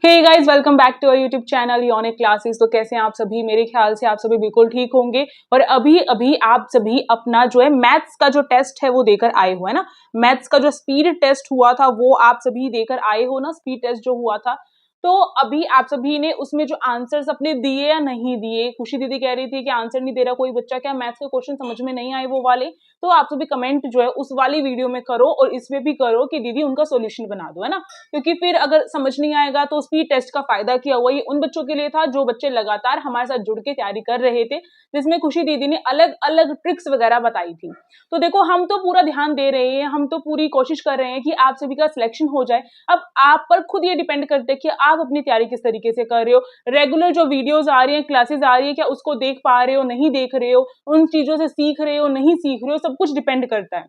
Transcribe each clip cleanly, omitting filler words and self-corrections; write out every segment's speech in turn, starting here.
Hey guys, welcome back to our YouTube channel unique classes. तो कैसे हैं आप सभी? मेरे ख्याल से आप सभी बिल्कुल ठीक होंगे। और अभी अभी आप सभी अपना जो है मैथ्स का जो टेस्ट है वो देकर आए हो, है ना। मैथ्स का जो स्पीड टेस्ट हुआ था वो आप सभी देकर आए हो ना, स्पीड टेस्ट जो हुआ था। तो अभी आप सभी ने उसमें जो आंसर्स अपने दिए या नहीं दिए, खुशी दीदी कह रही थी कि आंसर नहीं दे रहा कोई बच्चा, क्या मैथ्स के क्वेश्चन समझ में नहीं आए वो वाले। तो आप सभी कमेंट जो है उस वाली वीडियो में करो और इसमें भी करो कि दीदी उनका सॉल्यूशन बना दो, है ना। क्योंकि फिर अगर समझ नहीं आएगा तो स्पीड टेस्ट का फायदा क्या हुआ। ये उन बच्चों के लिए था जो बच्चे लगातार हमारे साथ जुड़ के तैयारी कर रहे थे, जिसमें खुशी दीदी ने अलग अलग ट्रिक्स वगैरह बताई थी। तो देखो, हम तो पूरा ध्यान दे रहे हैं, हम तो पूरी कोशिश कर रहे हैं कि आप सभी का सिलेक्शन हो जाए। अब आप पर खुद ये डिपेंड करते हैं कि आप अपनी तैयारी किस तरीके से कर रहे हो। रेगुलर जो वीडियोस आ रही हैं, क्लासेस आ रही है, क्या उसको देख पा रहे हो, नहीं देख रहे हो, उन चीजों से सीख रहे हो, नहीं सीख रहे हो, सब कुछ डिपेंड करता है।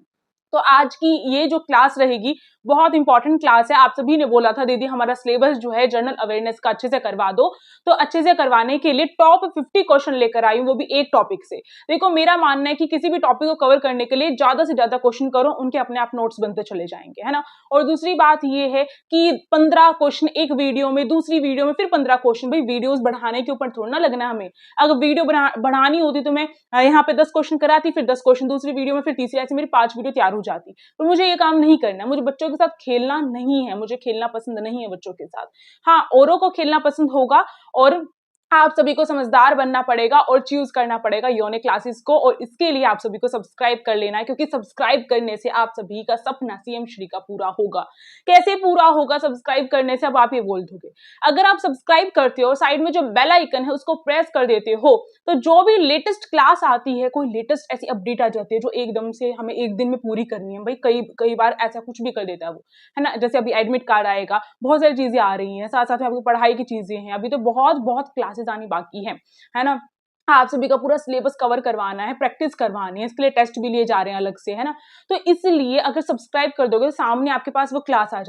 तो आज की ये जो क्लास रहेगी बहुत इंपॉर्टेंट क्लास है। आप सभी ने बोला था दीदी हमारा सिलेबस जो है जनरल अवेयरनेस का अच्छे से करवा दो, तो अच्छे से करवाने के लिए टॉप 50 क्वेश्चन लेकर आई हूं, वो भी एक टॉपिक से। देखो, मेरा मानना है कि किसी भी टॉपिक को कवर करने के लिए ज्यादा से ज्यादा क्वेश्चन करो, उनके अपने आप नोट्स बनते चले जाएंगे, है ना। और दूसरी बात ये है कि 15 क्वेश्चन एक वीडियो में, दूसरी वीडियो में फिर 15 क्वेश्चन। भाई वीडियोस बढ़ाने के ऊपर थोड़ा ना लगना हमें। अगर वीडियो बढ़ानी होती तो मैं यहाँ पे 10 क्वेश्चन कराती, फिर 10 क्वेश्चन दूसरी वीडियो में, फिर तीसरी, ऐसे मेरी 5 वीडियो तैयार हो जाती। तो मुझे ये काम नहीं करना है, मुझे बच्चों के साथ खेलना नहीं है, मुझे खेलना पसंद नहीं है बच्चों के साथ। हाँ, औरों को खेलना पसंद होगा और आप सभी को समझदार बनना पड़ेगा और चूज करना पड़ेगा यूनिक क्लासेस को। और इसके लिए आप सभी को सब्सक्राइब कर लेना है, क्योंकि सब्सक्राइब करने से आप सभी का सपना सीएम श्री का पूरा होगा। कैसे पूरा होगा सब्सक्राइब करने से, अब आप ये बोल दोगे। अगर आप सब्सक्राइब करते हो, साइड में जो बेल आइकन है उसको प्रेस कर देते हो, तो जो भी लेटेस्ट क्लास आती है, कोई लेटेस्ट ऐसी अपडेट आ जाती है जो एकदम से हमें एक दिन में पूरी करनी है। भाई कई कई बार ऐसा कुछ भी कर देता है वो, है ना। जैसे अभी एडमिट कार्ड आएगा, बहुत सारी चीजें आ रही हैं, साथ साथ में आपकी पढ़ाई की चीजें हैं, अभी तो बहुत बहुत क्लासेस आनी बाकी है ना। आप सभी का पूरा सिलेबस कवर करवाना है, प्रैक्टिस करवानी है, इसके लिए टेस्ट भी लिए जा रहे हैं अलग से, है ना। तो इसलिए अगर सब्सक्राइब कर दोगे तो सामने आपके पास वो क्लास आ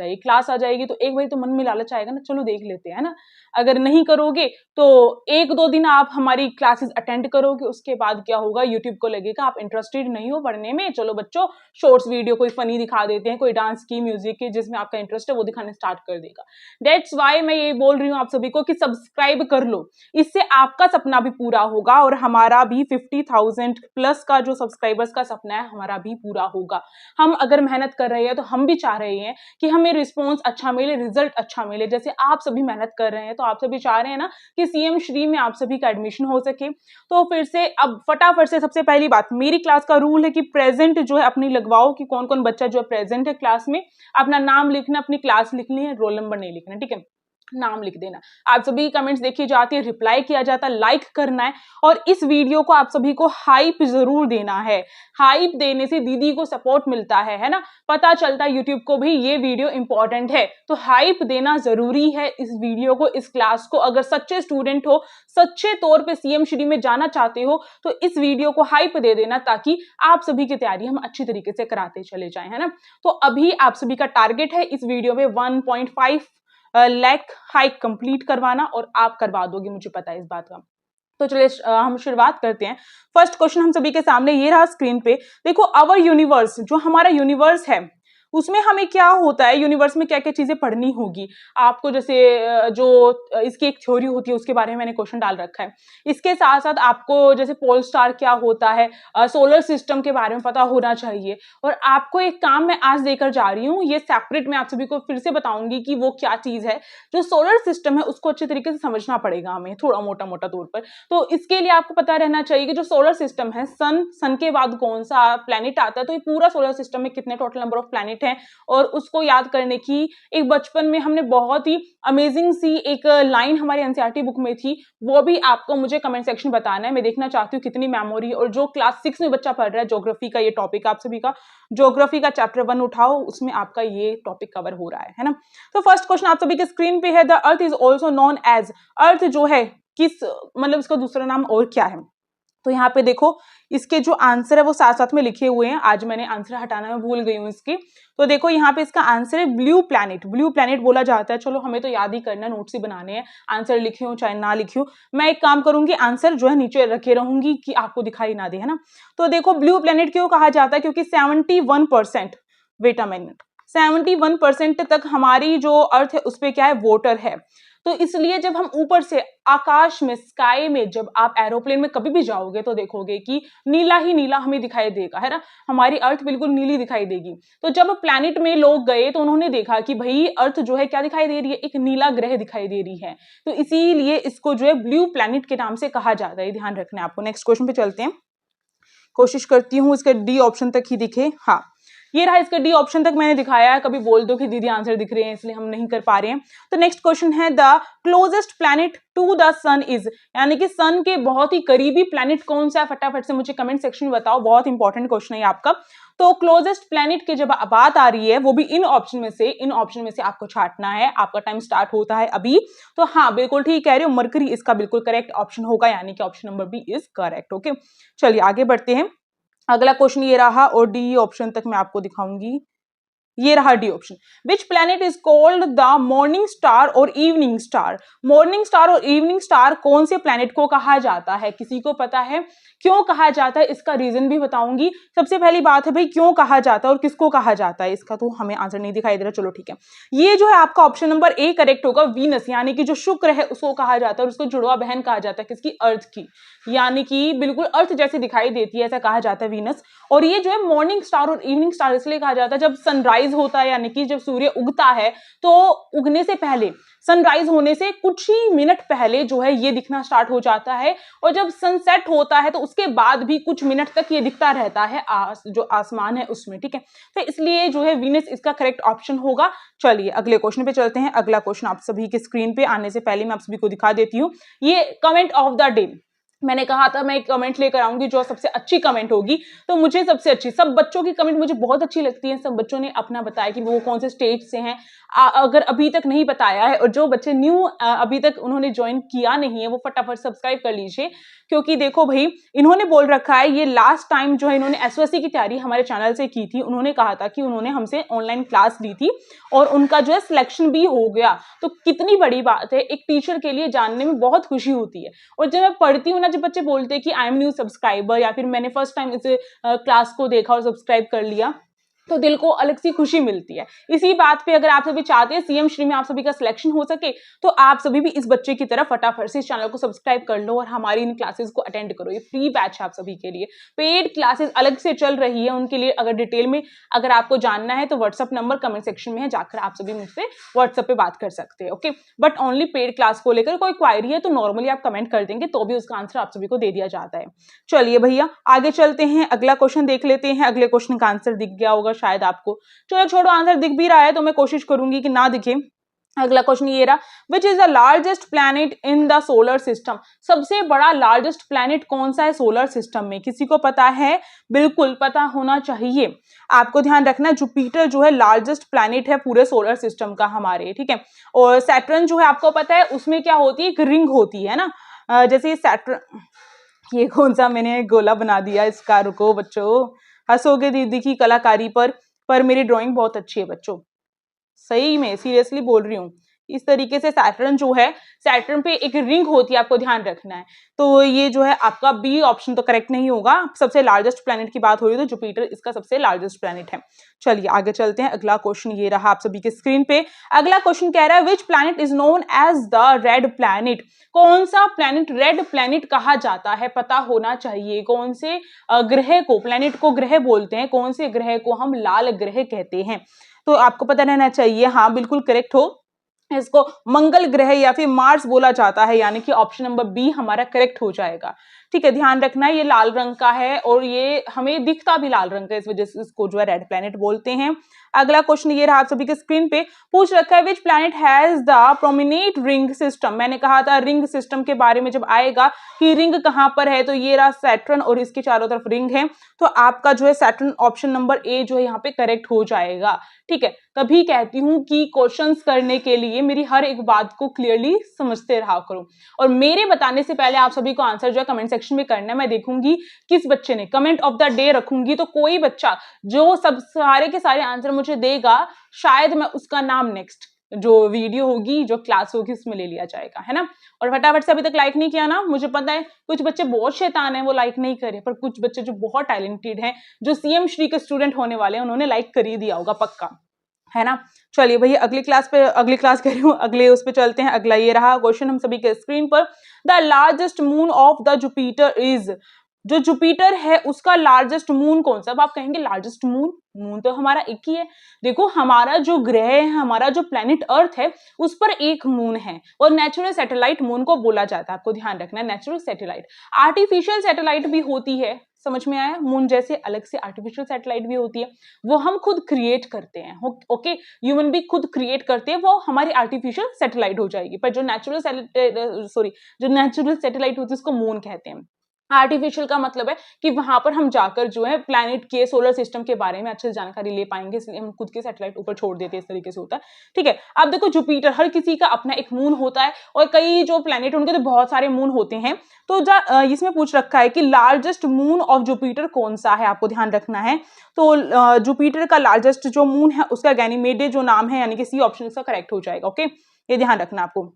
जाएगी तो एक बार तो मन में लालच आएगा ना, चलो देख लेते हैं, है ना। अगर नहीं करोगे तो 1-2 दिन आप हमारी क्लासेस अटेंड करोगे, उसके बाद क्या होगा, यूट्यूब को लगेगा आप इंटरेस्टेड नहीं हो पढ़ने में, चलो बच्चों शॉर्ट्स वीडियो कोई फनी दिखा देते हैं, कोई डांस की, म्यूजिक की, जिसमें आपका इंटरेस्ट है वो दिखाने स्टार्ट कर देगा। दैट्स वाई मैं ये बोल रही हूँ आप सभी को कि सब्सक्राइब कर लो, इससे आपका सपना भी पूरा होगा और हमारा भी 50,000 प्लस का जो सब्सक्राइबर्स का सपना है हमारा भी पूरा होगा। हम अगर मेहनत कर रहे हैं तो हम भी चाह रहे हैं कि हमें रिस्पॉन्स अच्छा मिले, रिजल्ट अच्छा मिले। जैसे आप सभी मेहनत कर रहे हैं तो आप सभी चाह रहे हैं ना कि सीएम श्री में आप सभी का एडमिशन हो सके। तो फिर से अब फटाफट से सबसे पहली बात, मेरी क्लास का रूल है कि प्रेजेंट जो है अपनी लगवाओ कि कौन कौन बच्चा जो है प्रेजेंट है क्लास में। अपना नाम लिखना, अपनी क्लास लिखनी है, रोल नंबर नहीं लिखना, ठीक है, नाम लिख देना। आप सभी कमेंट्स देखी जाती है, रिप्लाई किया जाता है, लाइक करना है और इस वीडियो को आप सभी को हाइप जरूर देना है। हाइप देने से दीदी को सपोर्ट मिलता है ना। पता चलता है यूट्यूब को भी ये वीडियो इंपॉर्टेंट है, तो हाइप देना जरूरी है इस वीडियो को, इस क्लास को। अगर सच्चे स्टूडेंट हो, सच्चे तौर पे सीएम श्री में जाना चाहते हो, तो इस वीडियो को हाइप दे देना, ताकि आप सभी की तैयारी हम अच्छी तरीके से कराते चले जाएं, है ना। तो अभी आप सभी का टारगेट है इस वीडियो में 1.5 लाख हाइक कंप्लीट करवाना, और आप करवा दोगे, मुझे पता है इस बात का। तो चलिए हम शुरुआत करते हैं। फर्स्ट क्वेश्चन हम सभी के सामने ये रहा स्क्रीन पे। देखो, अवर यूनिवर्स, जो हमारा यूनिवर्स है उसमें हमें क्या होता है, यूनिवर्स में क्या क्या चीजें पढ़नी होगी आपको। जैसे जो इसकी एक थ्योरी होती है उसके बारे में मैंने क्वेश्चन डाल रखा है। इसके साथ साथ आपको जैसे पोल स्टार क्या होता है, सोलर सिस्टम के बारे में पता होना चाहिए। और आपको एक काम मैं आज देकर जा रही हूँ, ये सेपरेट मैं आप सभी को फिर से बताऊंगी कि वो क्या चीज है। जो सोलर सिस्टम है उसको अच्छे तरीके से समझना पड़ेगा हमें, थोड़ा मोटा मोटा तौर पर। तो इसके लिए आपको पता रहना चाहिए कि जो सोलर सिस्टम है, सन के बाद कौन सा प्लैनेट आता है, तो ये पूरा सोलर सिस्टम में कितने टोटल नंबर ऑफ प्लैनेट हैं, और उसको याद करने की एक बचपन में हमने बहुत ही अमेजिंग सी एक लाइन हमारी एनसीईआरटी बुक में थी, वो भी आपको मुझे कमेंट सेक्शन बताना है। मैं देखना चाहती हूँ कितनी मेमोरी। और जो क्लास 6 में बच्चा पढ़ रहा है, ज्योग्राफी का ये टॉपिक, आप सभी का ज्योग्राफी का चैप्टर 1 उठाओ, उसमें आपका ये टॉपिक कवर हो रहा है ना। तो फर्स्ट क्वेश्चन आप सभी के स्क्रीन पे है, the earth is also known as, earth जो है किस, मतलब इसका दूसरा नाम और क्या है। तो यहाँ पे देखो, इसके जो आंसर है वो साथ साथ में लिखे हुए हैं। आज मैंने आंसर हटाना में भूल गई हूँ इसकी। तो देखो यहाँ पे इसका आंसर है ब्लू प्लैनेट। ब्लू प्लैनेट बोला जाता है, चलो हमें तो याद ही करना, नोट्स ही बनाने हैं, आंसर लिखे हो चाहे ना लिखे हो। मैं एक काम करूंगी, आंसर जो है नीचे रखे रहूंगी कि आपको दिखाई ना दे, है ना। तो देखो, ब्लू प्लैनेट क्यों कहा जाता है, क्योंकि 71%, वेट अ मिनट, 71% तक हमारी जो अर्थ है उस पर क्या है, वाटर है। तो इसलिए जब हम ऊपर से आकाश में, स्काई में, जब आप एरोप्लेन में कभी भी जाओगे तो देखोगे कि नीला ही नीला हमें दिखाई देगा, है ना, हमारी अर्थ बिल्कुल नीली दिखाई देगी। तो जब प्लैनेट में लोग गए तो उन्होंने देखा कि भाई अर्थ जो है क्या दिखाई दे रही है, एक नीला ग्रह दिखाई दे रही है, तो इसीलिए इसको जो है ब्लू प्लैनेट के नाम से कहा जाता है, ध्यान रखना है आपको। नेक्स्ट क्वेश्चन पे चलते हैं, कोशिश करती हूँ इसका डी ऑप्शन तक ही दिखे। हाँ, ये रहा इसका डी ऑप्शन तक मैंने दिखाया है, कभी बोल दो कि दीदी आंसर दिख रहे हैं इसलिए हम नहीं कर पा रहे हैं। तो नेक्स्ट क्वेश्चन है the closest planet to the sun is, यानी कि सन के बहुत ही करीबी प्लैनेट कौन सा है, फटाफट से मुझे कमेंट सेक्शन में बताओ, बहुत इंपॉर्टेंट क्वेश्चन है आपका। तो क्लोजेस्ट प्लैनेट की जब बात आ रही है वो भी इन ऑप्शन में से आपको छांटना है, आपका टाइम स्टार्ट होता है अभी। तो हाँ, बिल्कुल ठीक कह रहे हो, मरकरी इसका बिल्कुल करेक्ट ऑप्शन होगा, यानी कि option number B is correct. Okay, चलिए आगे बढ़ते हैं। अगला क्वेश्चन ये रहा और डी ऑप्शन तक मैं आपको दिखाऊंगी। ये रहा D option, which planet is called the morning star और इवनिंग स्टार। मॉर्निंग स्टार और इवनिंग स्टार कौन से प्लैनेट को कहा जाता है, किसी को पता है? क्यों कहा जाता है, इसका रीजन भी बताऊंगी। सबसे पहली बात है भाई क्यों कहा जाता है और किसको कहा जाता है, इसका तो हमें आंसर नहीं दिखाई दे रहा, चलो ठीक है। ये जो है आपका ऑप्शन नंबर ए करेक्ट होगा, वीनस, यानी कि जो शुक्र है उसको कहा जाता है और उसको जुड़वा बहन कहा जाता है, किसकी? अर्थ की, यानी कि बिल्कुल अर्थ जैसी दिखाई देती है, ऐसा कहा जाता है वीनस। और ये जो है मॉर्निंग स्टार और इवनिंग स्टार इसलिए कहा जाता है जब सनराइज होता है, यानी कि जब सूर्य उगता है तो उगने से पहले, सनराइज होने से कुछ ही मिनट पहले जो है ये दिखना स्टार्ट हो जाता है, और जब सनसेट होता है तो उसके बाद भी कुछ मिनट तक ये दिखता रहता है जो आसमान है उसमें, ठीक है। तो इसलिए जो है वीनस इसका करेक्ट ऑप्शन होगा। चलिए अगले क्वेश्चन पे चलते हैं। अगला क्वेश्चन आप सभी के स्क्रीन पे आने से पहले मैं आप सभी को दिखा देती हूँ, ये कमेंट ऑफ द डे। मैंने कहा था मैं एक कमेंट लेकर आऊंगी, जो सबसे अच्छी कमेंट होगी, तो मुझे सबसे अच्छी, सब बच्चों की कमेंट मुझे बहुत अच्छी लगती है, सब बच्चों ने अपना बताया कि वो कौन से स्टेट से हैं। अगर अभी तक नहीं बताया है और जो बच्चे न्यू अभी तक उन्होंने ज्वाइन किया नहीं है वो फटाफट सब्सक्राइब कर लीजिए, क्योंकि देखो भाई इन्होंने बोल रखा है, ये लास्ट टाइम जो है इन्होंने एसओएससी की तैयारी हमारे चैनल से की थी, उन्होंने कहा था कि उन्होंने हमसे ऑनलाइन क्लास ली थी और उनका जो है सिलेक्शन भी हो गया। तो कितनी बड़ी बात है, एक टीचर के लिए जानने में बहुत खुशी होती है। और जब मैं पढ़ती हूँ ना, जब बच्चे बोलते हैं कि आई एम न्यू सब्सक्राइबर, या फिर मैंने फर्स्ट टाइम इस क्लास को देखा और सब्सक्राइब कर लिया, तो दिल को अलग सी खुशी मिलती है। इसी बात पे अगर आप सभी चाहते हैं सीएम श्री में आप सभी का सिलेक्शन हो सके, तो आप सभी भी इस बच्चे की तरह फटाफट से इस चैनल को सब्सक्राइब कर लो और हमारी इन क्लासेस को अटेंड करो। ये फ्री बैच है आप सभी के लिए, पेड क्लासेस अलग से चल रही है उनके लिए। अगर डिटेल में अगर आपको जानना है तो व्हाट्सअप नंबर कमेंट सेक्शन में है, जाकर आप सभी मुझसे व्हाट्सअप पे बात कर सकते हैं। Okay, but only paid class को लेकर कोई क्वायरी है तो नॉर्मली आप कमेंट कर देंगे तो भी उसका आंसर आप सभी को दे दिया जाता है। चलिए भैया आगे चलते हैं, अगला क्वेश्चन देख लेते हैं। अगले क्वेश्चन का आंसर दिख गया होगा शायद आपको, चलो छोड़ो, आंसर दिख भी रहा है तो मैं कोशिश करूंगी कि ना दिखे। अगला क्वेश्चन ये रहा, which is the largest planet in the solar system. सबसे बड़ा लार्जेस्ट प्लैनेट कौन सा है सोलर सिस्टम में, किसी को पता है? बिल्कुल पता होना चाहिए। आपको ध्यान रखना, जुपिटर जो है लार्जेस्ट प्लैनेट है पूरे सोलर सिस्टम का हमारे, ठीक है। और सैटर्न जो है आपको पता है उसमें क्या होती है, एक रिंग होती है ना, जैसे सैटर्न, ये कौन सा मैंने गोला बना दिया इसका, रुको बच्चों, हंसोगे दीदी की कलाकारी पर मेरी ड्राइंग बहुत अच्छी है बच्चों, सही में सीरियसली बोल रही हूँ। इस तरीके से सैटर्न जो है, सैटर्न पे एक रिंग होती है, आपको ध्यान रखना है। तो ये जो है आपका बी ऑप्शन तो करेक्ट नहीं होगा। सबसे लार्जेस्ट प्लैनेट की बात हो रही है तो जुपिटर इसका सबसे लार्जेस्ट प्लैनेट है। चलिए आगे चलते हैं। अगला क्वेश्चन ये रहा आप सभी के स्क्रीन पे। अगला क्वेश्चन कह रहा है, which planet is known as the red planet. कौन सा प्लैनेट रेड प्लैनेट कहा जाता है, पता होना चाहिए। कौन से ग्रह को, प्लैनेट को ग्रह बोलते हैं, कौन से ग्रह को हम लाल ग्रह कहते हैं, तो आपको पता रहना चाहिए। हाँ बिल्कुल करेक्ट हो, इसको मंगल ग्रह या फिर मार्स बोला जाता है, यानी कि ऑप्शन नंबर बी हमारा करेक्ट हो जाएगा। ठीक है, ध्यान रखना है ये लाल रंग का है और ये हमें दिखता भी लाल रंग का, इस वजह से इसको जो है रेड प्लैनेट बोलते हैं। अगला क्वेश्चन ये रहा आप सभी के स्क्रीन पे, पूछ रखा है which planet has the prominent ring system. मैंने कहा था रिंग सिस्टम के बारे में जब आएगा कि रिंग कहां पर है, तो ये रहा सैटर्न और इसके चारों तरफ रिंग है, तो आपका जो है सैटर्न ऑप्शन नंबर ए जो है यहाँ पे करेक्ट हो जाएगा। ठीक है, तभी कहती हूँ कि क्वेश्चंस करने के लिए मेरी हर एक बात को क्लियरली समझते रहा करो, और मेरे बताने से पहले आप सभी को आंसर जो है कमेंट सेक्शन में करना है। मैं देखूंगी किस बच्चे ने कमेंट ऑफ द डे रखूंगी, तो कोई बच्चा जो सब सारे के सारे आंसर मुझे देगा, शायद मैं उसका नाम नेक्स्ट जो वीडियो होगी, जो क्लास होगी, उसमें ले लिया जाएगा, है ना। और फटाफट से अभी तक लाइक नहीं किया ना, मुझे पता है कुछ बच्चे बहुत शैतान हैं वो लाइक नहीं करे, पर कुछ बच्चे जो बहुत टैलेंटेड हैं, जो सीएम श्री के स्टूडेंट होने वाले हैं, उन्होंने लाइक कर ही दिया होगा पक्का, है ना। चलिए भैया अगली क्लास कह रही हूँ, अगले उस पे चलते हैं। अगला ये रहा क्वेश्चन हम सभी के स्क्रीन पर, the largest moon of the Jupiter is, जो जुपिटर है उसका लार्जेस्ट मून कौन सा। अब आप कहेंगे लार्जेस्ट मून, मून तो हमारा एक ही है। देखो हमारा जो ग्रह है, हमारा जो प्लेनेट अर्थ है, उस पर एक मून है और नेचुरल सैटेलाइट मून को बोला जाता है। आपको ध्यान रखना है, नेचुरल सैटेलाइट। आर्टिफिशियल सैटेलाइट भी होती है, समझ में आया। मून जैसे अलग से आर्टिफिशियल सैटेलाइट भी होती है, वो हम खुद क्रिएट करते हैं। ओके, ह्यूमन भी खुद क्रिएट करते हैं, वो हमारी आर्टिफिशियल सैटेलाइट हो जाएगी। पर जो नेचुरल सैटेलाइट होती है उसको मून कहते हैं। आर्टिफिशियल का मतलब है कि वहां पर हम जाकर जो है प्लैनेट के, सोलर सिस्टम के बारे में अच्छे से जानकारी ले पाएंगे, इसलिए हम खुद के सैटेलाइट ऊपर छोड़ देते हैं। इस तरीके से होता है, ठीक है। अब देखो जुपिटर, हर किसी का अपना एक मून होता है और कई जो प्लैनेट उनके तो बहुत सारे मून होते हैं। तो इसमें पूछ रखा है कि लार्जेस्ट मून ऑफ जुपिटर कौन सा है, आपको ध्यान रखना है। तो जुपिटर का लार्जेस्ट जो मून है उसका गैनीमेडे जो नाम है, यानी कि सी ऑप्शन इसका करेक्ट हो जाएगा। ओके, ये ध्यान रखना आपको।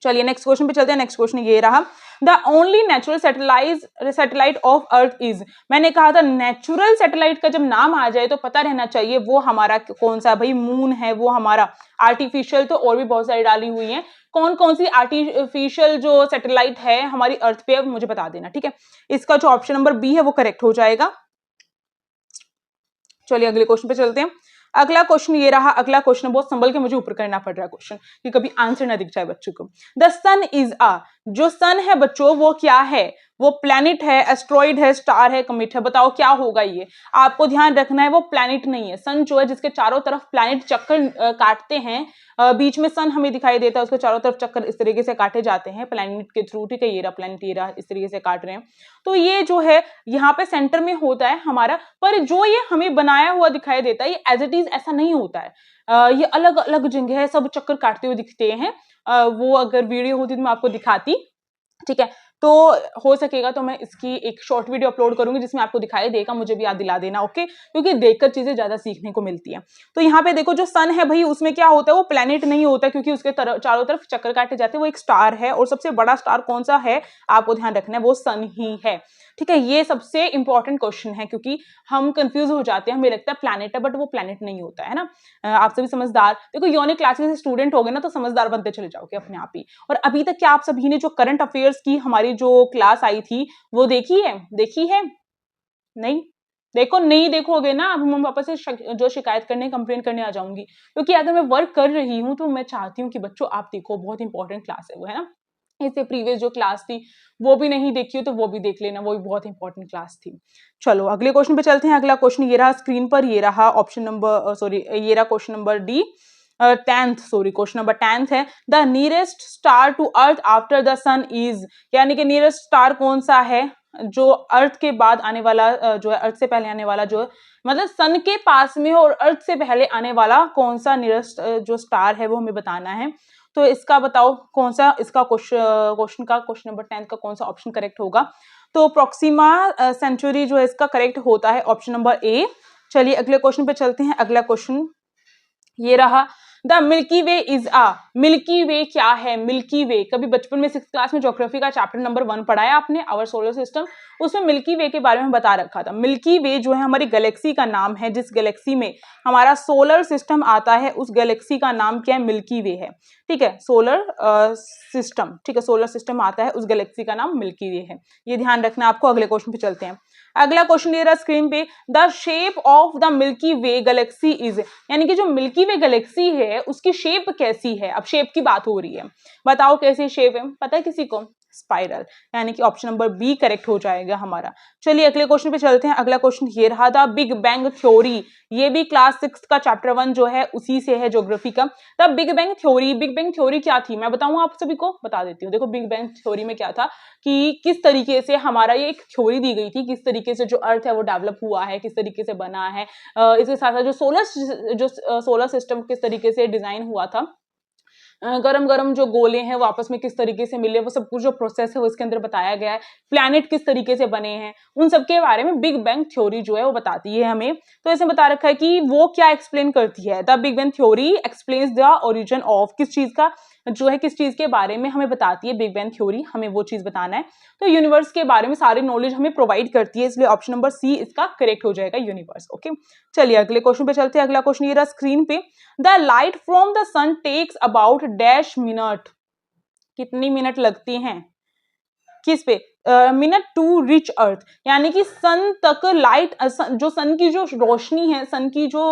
चलिए नेक्स्ट क्वेश्चन पे चलते हैं। नेक्स्ट क्वेश्चन ये रहा, the only natural satellite of earth is. मैंने कहा था नेचुरल सैटेलाइट का जब नाम आ जाए तो पता रहना चाहिए वो हमारा कौन सा भाई मून है, वो हमारा। आर्टिफिशियल तो और भी बहुत सारी डाली हुई हैं, कौन कौन सी आर्टिफिशियल जो सैटेलाइट है हमारी अर्थ पे, अब मुझे बता देना, ठीक है। इसका जो ऑप्शन नंबर बी है वो करेक्ट हो जाएगा। चलिए अगले क्वेश्चन पे चलते हैं। अगला क्वेश्चन ये रहा, अगला क्वेश्चन बहुत संभल के मुझे ऊपर करना पड़ रहा है क्वेश्चन, कि कभी आंसर ना दिख जाए बच्चों को। द सन इज अ, जो सन है बच्चों वो क्या है, वो प्लैनेट है, एस्ट्रॉइड है, स्टार है, कमिट है। बताओ क्या होगा ये, आपको ध्यान रखना है। वो प्लैनेट नहीं है, सन जो है जिसके चारों तरफ प्लैनेट चक्कर काटते हैं, बीच में सन हमें दिखाई देता है, उसके चारों तरफ चक्कर इस तरीके से काटे जाते हैं प्लैनेट के थ्रू, ठीक है। ये रहा प्लैनेट, ये रहा, इस तरीके से काट रहे हैं। तो ये जो है यहाँ पे सेंटर में होता है हमारा, पर जो ये हमें बनाया हुआ दिखाई देता है ये एज इट इज ऐसा नहीं होता है। ये अलग अलग जगह है, सब चक्कर काटते हुए दिखते हैं। वो अगर वीडियो होती तो मैं आपको दिखाती, ठीक है। तो हो सकेगा तो मैं इसकी एक शॉर्ट वीडियो अपलोड करूंगी जिसमें आपको दिखाई देगा, मुझे भी याद दिला देना, ओके। क्योंकि देखकर चीजें ज्यादा सीखने को मिलती है। तो यहाँ पे देखो जो सन है भाई उसमें क्या होता है, वो प्लैनेट नहीं होता क्योंकि उसके चारों तरफ चक्कर काटे जाते हैं, वो एक स्टार है। और सबसे बड़ा स्टार कौन सा है आपको ध्यान रखना है, वो सन ही है, ठीक है। ये सबसे इंपॉर्टेंट क्वेश्चन है क्योंकि हम कंफ्यूज हो जाते हैं, हमें लगता है प्लैनेट है बट वो प्लैनेट नहीं होता है ना। आप सभी समझदार, देखो यूनिक क्लासेस से स्टूडेंट हो गए ना तो समझदार बनते चले जाओगे अपने आप ही। और अभी तक क्या आप सभी ने जो करंट अफेयर्स की हमारी जो क्लास आई थी वो देखी है नहीं? देखो, नहीं देखोगे ना अब मम्मी पापा से जो शिकायत करने, कंप्लेन करने आ जाऊंगी। क्योंकि अगर मैं वर्क कर रही हूँ तो मैं चाहती हूँ कि बच्चों आप देखो, बहुत इंपॉर्टेंट क्लास है वो, है ना। इससे प्रीवियस जो क्लास थी वो भी नहीं देखी हो तो वो भी देख लेना, वो भी बहुत इंपॉर्टेंट क्लास थी। चलो अगले क्वेश्चन पे चलते हैं। अगला क्वेश्चन ये रहा स्क्रीन पर, ये रहा ऑप्शन नंबर ये रहा question number D, question number 10 है। The nearest star to earth after the sun is, यानी कि नियरेस्ट स्टार कौन सा है जो अर्थ के बाद आने वाला, जो है अर्थ से पहले आने वाला, जो मतलब सन के पास में और अर्थ से पहले आने वाला कौन सा नियरेस्ट जो स्टार है वो हमें बताना है। तो इसका बताओ कौन सा, इसका क्वेश्चन नंबर 10 का कौन सा ऑप्शन करेक्ट होगा। तो प्रोक्सिमा सेंचुरी जो है इसका करेक्ट होता है ऑप्शन नंबर ए। चलिए अगले क्वेश्चन पे चलते हैं। अगला क्वेश्चन ये रहा, the milky way is a, milky way क्या है, मिल्की वे कभी बचपन में 6th क्लास में ज्योग्राफी का चैप्टर नंबर 1 पढ़ाया आपने, आवर सोलर सिस्टम, उसमें मिल्की वे के बारे में बता रखा था। मिल्की वे जो है हमारी गैलेक्सी का नाम है, जिस गैलेक्सी में हमारा सोलर सिस्टम आता है उस गैलेक्सी का नाम क्या है, मिल्की वे है, ठीक है। सोलर सिस्टम, ठीक है, सोलर सिस्टम आता है उस गैलेक्सी का नाम मिल्की वे है, ये ध्यान रखना आपको। अगले क्वेश्चन पे चलते हैं। अगला क्वेश्चन ये रहा स्क्रीन पे, the shape of the milky way Galaxy is, यानी कि जो मिल्की वे गैलेक्सी है उसकी शेप कैसी है। अब शेप की बात हो रही है, बताओ कैसी शेप है, पता है किसी को? स्पाइरल, यानी कि ऑप्शन नंबर बी करेक्ट हो जाएगा हमारा। चलिए अगले क्वेश्चन पे चलते हैं। अगला क्वेश्चन ये रहा था बिग बैंग थ्योरी, ये भी क्लास 6 का चैप्टर 1 जो है उसी से है, ज्योग्राफी का। तब big bang theory, big bang theory क्या थी मैं बताऊं आप सभी को, बता देती हूँ। देखो बिग बैंग थ्योरी में क्या था कि किस तरीके से हमारा ये एक थ्योरी दी गई थी, किस तरीके से जो अर्थ है वो डेवलप हुआ है, किस तरीके से बना है, इसके साथ साथ जो सोलर सिस्टम किस तरीके से डिजाइन हुआ था। गरम गरम जो गोले हैं वो आपस में किस तरीके से मिले, वो सब कुछ जो प्रोसेस है वो इसके अंदर बताया गया है। प्लैनेट किस तरीके से बने हैं, उन सब के बारे में बिग बैंग थ्योरी जो है वो बताती है हमें। तो ऐसे बता रखा है कि वो क्या एक्सप्लेन करती है, the big bang theory explains the origin of, किस चीज का जो है, किस चीज के बारे में हमें बताती है बिग बैंग थ्योरी, हमें वो चीज बताना है। तो यूनिवर्स के बारे में सारी नॉलेज हमें प्रोवाइड करती है, इसलिए ऑप्शन नंबर सी इसका करेक्ट हो जाएगा, यूनिवर्स। ओके, चलिए अगले क्वेश्चन पे चलते हैं। अगला क्वेश्चन ये रहा स्क्रीन पे, the light from the sun takes about dash minute, कितनी मिनट लगती हैं किस पे, मिनट टू रिच अर्थ, यानी कि सन तक लाइट, जो सन की जो रोशनी है, सन की जो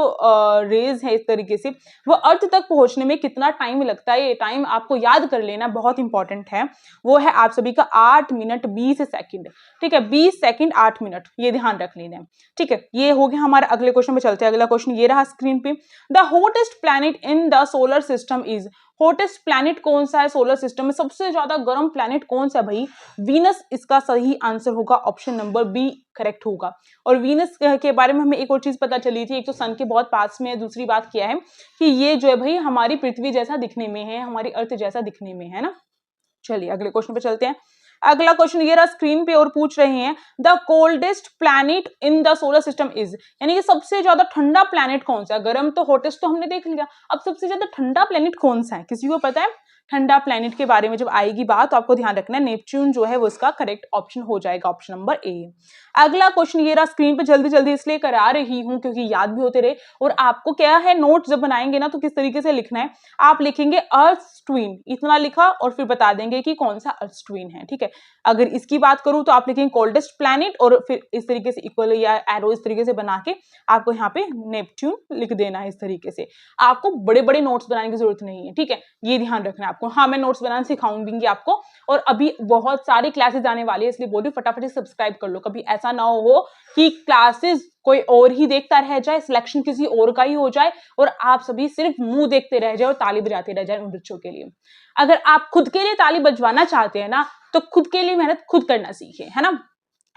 रेज है, इस तरीके से वो अर्थ तक पहुंचने में कितना टाइम लगता है, ये टाइम आपको याद कर लेना, बहुत इंपॉर्टेंट है। वो है आप सभी का 8 मिनट 20 सेकंड, ठीक है, 20 सेकंड 8 मिनट, ये ध्यान रख लेना है, ठीक है। ये हो गया हमारा। अगले क्वेश्चन पे चलते हैं। अगला क्वेश्चन ये रहा स्क्रीन पे, the hottest planet in the solar system is, hottest planet कौन सा है सोलर सिस्टम में, सबसे ज्यादा गर्म प्लैनेट कौन सा है भाई, वीनस इसका सही आंसर होगा, ऑप्शन नंबर बी करेक्ट होगा। और वीनस के बारे में हमें एक और चीज पता चली थी, एक तो सन के बहुत पास में है, दूसरी बात क्या है कि ये जो है भाई हमारी पृथ्वी जैसा दिखने में है, हमारी अर्थ जैसा दिखने में है ना। चलिए अगले क्वेश्चन पे चलते हैं। अगला क्वेश्चन ये रहा स्क्रीन पे और पूछ रहे हैं, the coldest planet in the solar system is, यानी कि सबसे ज्यादा ठंडा प्लैनेट कौन सा है, गर्म तो हॉटेस्ट तो हमने देख लिया, अब सबसे ज्यादा ठंडा प्लैनेट कौन सा है, किसी को पता है? ठंडा प्लैनेट के बारे में जब आएगी बात तो आपको ध्यान रखना है, नेपच्यून जो है वो इसका करेक्ट ऑप्शन हो जाएगा, ऑप्शन नंबर ए। अगला क्वेश्चन ये रहा स्क्रीन पे, जल्दी जल्दी इसलिए करा रही हूं क्योंकि याद भी होते रहे, और आपको क्या है नोट जब बनाएंगे ना तो किस तरीके से लिखना है, आप लिखेंगे अर्थ ट्विन, इतना लिखा और फिर बता देंगे कि कौन सा अर्थ ट्विन है, ठीक है। अगर इसकी बात करूं तो आप लिखेंगे कोल्डेस्ट प्लैनेट और फिर इस तरीके से इक्वल या एरो इस तरीके से बना के आपको यहाँ पे नेपच्यून लिख देना है, इस तरीके से। आपको बड़े बड़े नोट्स बनाने की जरूरत नहीं है, ठीक है, ये ध्यान रखना है आपको। हाँ, मैं नोट्स बनाना सिखाऊंगी आपको, और अभी बहुत सारी क्लासेस आने वाली है, इसलिए बोल रही हूँ फटाफट सब्सक्राइब कर लो, कभी ऐसा ना हो कि क्लासेस कोई और ही देखता रह जाए, सिलेक्शन किसी और का ही हो जाए और आप सभी सिर्फ मुंह देखते रह जाए और ताली बजाते रह जाए उन बच्चों के लिए। अगर आप खुद के लिए ताली बजवाना चाहते हैं ना तो खुद के लिए मेहनत खुद करना सीखे, है ना।